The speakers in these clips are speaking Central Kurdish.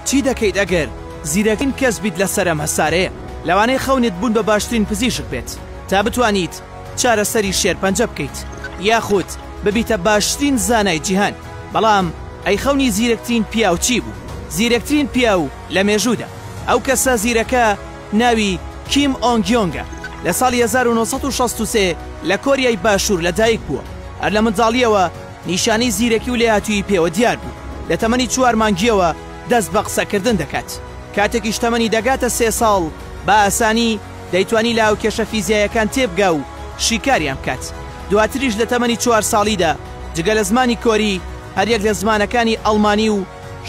چی دەکەیت ئەگەر زیرەکین کەس بیت لە سەرم هەسارەیە لەوانەیە خەونت بوون بە باشترین پزیشک بێت تا بتوانیت چارەسەری شێرپەنجە بکەیت یاخود ببیتە باشترین زانای جیهان بەڵام ئەی خەونی زیرەکترین پیاو چی بوو زیرەکترین پیاو لە مێژوودا ئەو کەسە زیرەکە ناوی کیم ئۆنگیۆنگە لە ساڵی 1963 لە کۆریای باشوور لەدایک بووە هەر لە منداڵیەوە نیشانەی زیرەکی و لێهاتووی پێوە دیار بوو لە تەمەنی 4 مانگیەوە دەست بە قسەکردن دەکات کاتێکیش تەمەنی دەگاتە 3 ساڵ بە ئاسانی دەیتوانی لاو کێشە فیزیایەکان تێبگا و شیکاریان بکات دواتریش لە تەمەنی 4 ساڵیدا جگە لە زمانی کۆری هەریەک لە زمانەکانی ئەڵمانی و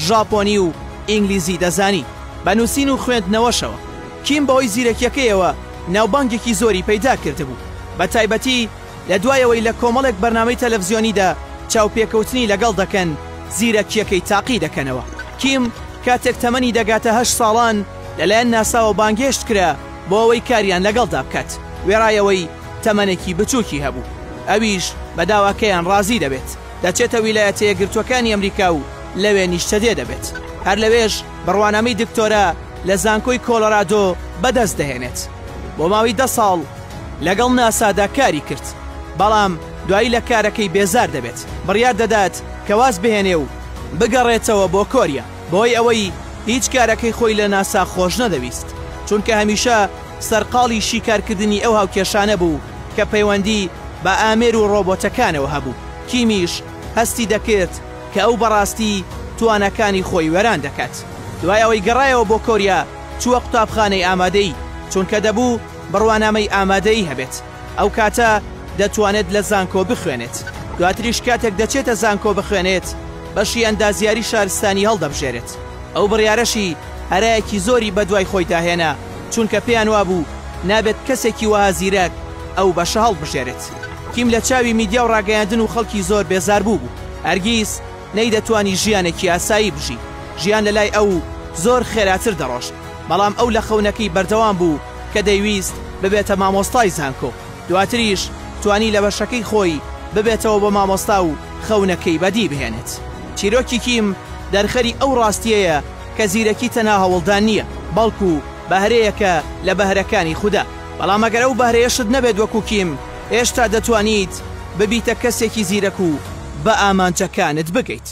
ژاپۆنی و ئینگلیزی دەزانی بە نووسین و خوێندنەوەشەوە کیم بەهۆی زیرەکیەکەیەوە ناوبانگێکی زۆری پەیدا کردبوو بە تایبەتی لە دوایەوەی لە کۆمەڵێک بەرنامەی تەلەڤیزیۆنیدا چاوپێکەوتنی لەگەڵ دەکەن زیرەکیەکەی تاقی دەکەنەوە کیم کاتێک تەمەنی دەگاتە 8 ساڵان لەلایەن ناساوە بانگێشت کرا بۆ ئەوەی کاریان لەگەڵدا بکات وێڕایەوەی تەمەنێکی بچووکی هەبوو ئەویش بە داواکەیان ڕازی دەبێت دەچێتە ویلایەتە یەکگرتووەکانی ئەمریکا و لەوێ نیشتەدێ دەبێت هەر لەوێش بڕوانامەی دکتۆرە لە زانکۆی کۆلۆرادۆ بەدەست دەهێنێت بۆ ماوەی 10 ساڵ لەگەڵ ناسادا کاری کرد بەڵام دوایی لە کارەکەی بێزار دەبێت بڕیار دەدات کە واز بهێنێ و بگەڕێتەوە بۆ کۆریا بۆی ئەوەی هیچ کارەکەی خۆی لە ناسا خۆش نەدەویست چونکە هەمیشە سەرقاڵی شیکارکردنی ئەو هاوکێشانە بوو کە پەیوەندی بە ئامێر و ڕۆبۆتەکانەوە هەبوو کیمیش هەستی دەکرد کە ئەو بەڕاستی توانەکانی خۆی وەران دەکات دوای ئەوەی گەڕایەوە بۆ کۆریا چووە قوتابخانەی ئامادەی چونکە دەبوو بڕوانامەی ئامادەی هەبێت ئەو کاتە دەتوانێت لە زانکۆ بخوێنێت دواتریش کاتێک دەچێتە زانکۆ بخوێنێت بەشی ئەندازیاری شارستانی هەڵدەبژێرێت ئەو بڕیارەشی هەرایەکی زۆری بەدوای خۆی داهێنا چونکە پێیان وابوو نابێت کەسێکی وەها زیرەک ئەو بەشە هەڵبژێرێت کیم لە چاوی میدیا و ڕاگەیاندن و خەڵکی زۆر بێزار بوو هەرگیز نەیدەتوانی ژیانێکی ئاسایی بژی ژیان لە لای ئەو زۆر خێراتر دەڕۆشت بەڵام ئەو لە خەونەکەی بەردەوام بوو کە دەیویست ببێتە مامۆستای زانکۆ دواتریش توانی لە بەشەکەی خۆی ببێتەوە بە مامۆستا و خەونەکەی بەدی بهێنێت چیرۆکی کیم دەرخەری ئەو ڕاستیەیە کە زیرەکی تەنها هەوڵدان نییە بەڵکو بەهرەیەکە لە بەهرەکانی خوددا بەڵام ئەگەر ئەو بەهرەیەشت نەبێت وەکو کیم هێشتا دەتوانیت ببیتە کەسێکی زیرەک و بە ئامانجەکانت بگەیت